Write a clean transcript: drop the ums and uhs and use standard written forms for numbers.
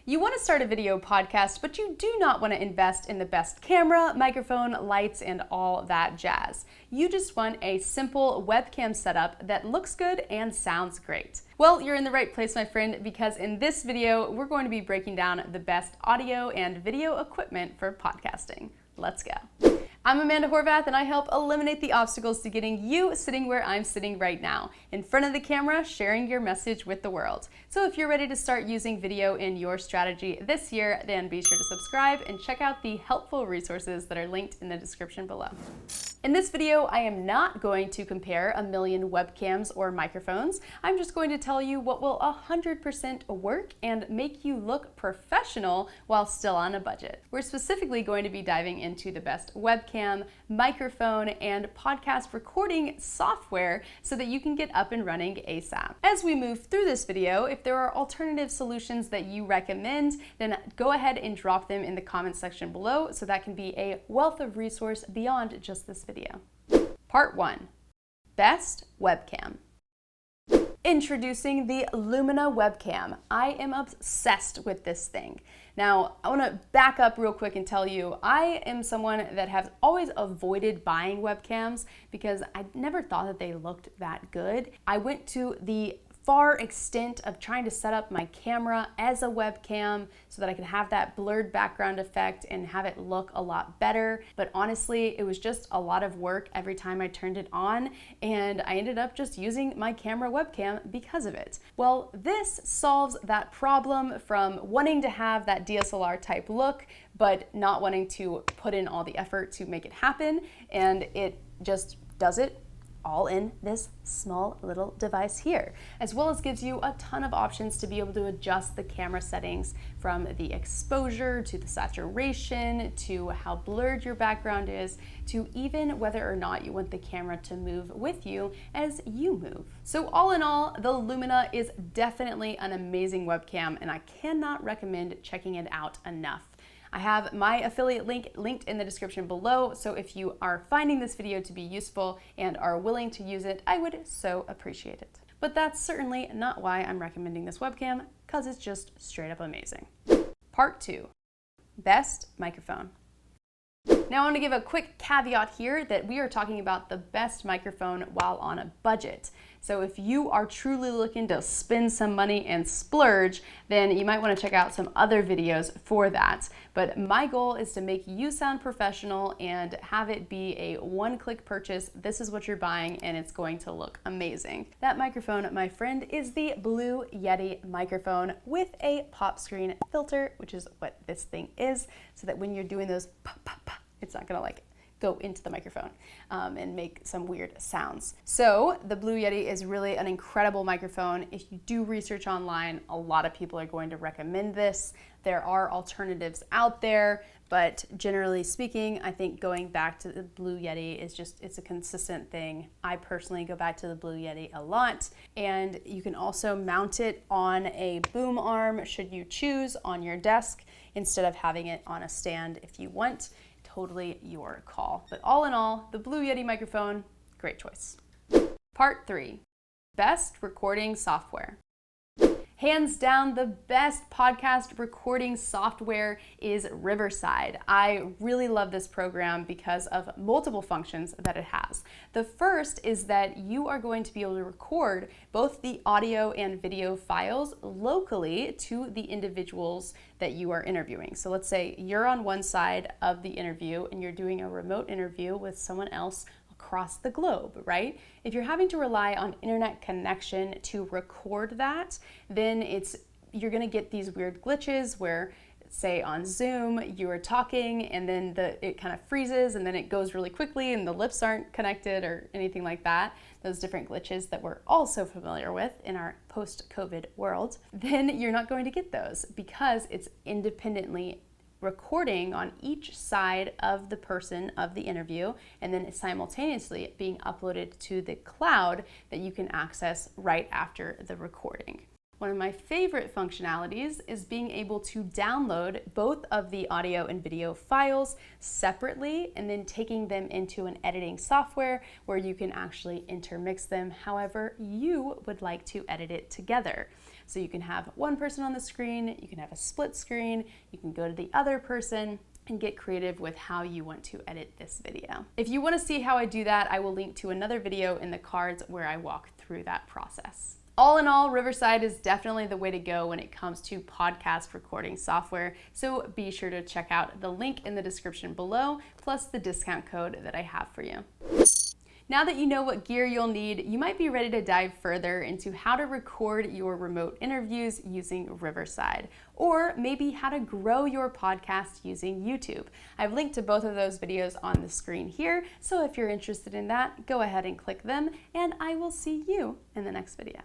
You want to start a video podcast, but you do not want to invest in the best camera, microphone, lights, and all that jazz. You just want a simple webcam setup that looks good and sounds great. Well, you're in the right place, my friend, because in this video, we're going to be breaking down the best audio and video equipment for podcasting. Let's go. I'm Amanda Horvath, and I help eliminate the obstacles to getting you sitting where I'm sitting right now, in front of the camera, sharing your message with the world. So if you're ready to start using video in your strategy this year, then be sure to subscribe and check out the helpful resources that are linked in the description below. In this video, I am not going to compare a million webcams or microphones. I'm just going to tell you what will 100% work and make you look professional while still on a budget. We're specifically going to be diving into the best webcam, microphone, and podcast recording software so that you can get up and running ASAP. As we move through this video, if there are alternative solutions that you recommend, then go ahead and drop them in the comments section below so that can be a wealth of resource beyond just this video. Part 1. Best webcam. Introducing the Lumina Webcam. I am obsessed with this thing. Now, I want to back up real quick and tell you, I am someone that has always avoided buying webcams because I never thought that they looked that good. I went to the far extent of trying to set up my camera as a webcam so that I could have that blurred background effect and have it look a lot better. But honestly, it was just a lot of work every time I turned it on, and I ended up just using my camera webcam because of it. Well, this solves that problem from wanting to have that DSLR type look, but not wanting to put in all the effort to make it happen, and it just does it all in this small little device here, as well as gives you a ton of options to be able to adjust the camera settings from the exposure to the saturation to how blurred your background is to even whether or not you want the camera to move with you as you move. So all in all, the Lumina is definitely an amazing webcam, and I cannot recommend checking it out enough. I have my affiliate link linked in the description below, so if you are finding this video to be useful and are willing to use it, I would so appreciate it. But that's certainly not why I'm recommending this webcam, because it's just straight up amazing. Part 2. Best microphone. Now I want to give a quick caveat here that we are talking about the best microphone while on a budget. So if you are truly looking to spend some money and splurge, then you might want to check out some other videos for that. But my goal is to make you sound professional and have it be a one-click purchase. This is what you're buying and it's going to look amazing. That microphone, my friend, is the Blue Yeti microphone with a pop screen filter, which is what this thing is, so that when you're doing those pop, pop, pop, it's not gonna go into the microphone and make some weird sounds. So the Blue Yeti is really an incredible microphone. If you do research online, a lot of people are going to recommend this. There are alternatives out there, but generally speaking, I think going back to the Blue Yeti is it's a consistent thing. I personally go back to the Blue Yeti a lot, and you can also mount it on a boom arm should you choose on your desk instead of having it on a stand if you want. Totally your call. But all in all, the Blue Yeti microphone, great choice. Part 3. Best recording software. Hands down, the best podcast recording software is RIVERSIDE. I really love this program because of multiple functions that it has. The first is that you are going to be able to record both the audio and video files locally to the individuals that you are interviewing. So let's say you're on one side of the interview and you're doing a remote interview with someone else across the globe, right? If you're having to rely on internet connection to record that, then you're gonna get these weird glitches where, say on Zoom, you are talking and then it kind of freezes and then it goes really quickly and the lips aren't connected or anything like that. Those different glitches that we're all so familiar with in our post-COVID world, then you're not going to get those because it's independently recording on each side of the person of the interview and then simultaneously being uploaded to the cloud that you can access right after the recording. One of my favorite functionalities is being able to download both of the audio and video files separately and then taking them into an editing software where you can actually intermix them however you would like to edit it together. So you can have one person on the screen, you can have a split screen, you can go to the other person, and get creative with how you want to edit this video. If you want to see how I do that, I will link to another video in the cards where I walk through that process. All in all, Riverside is definitely the way to go when it comes to podcast recording software, so be sure to check out the link in the description below, plus the discount code that I have for you. Now that you know what gear you'll need, you might be ready to dive further into how to record your remote interviews using Riverside, or maybe how to grow your podcast using YouTube. I've linked to both of those videos on the screen here, so if you're interested in that, go ahead and click them, and I will see you in the next video.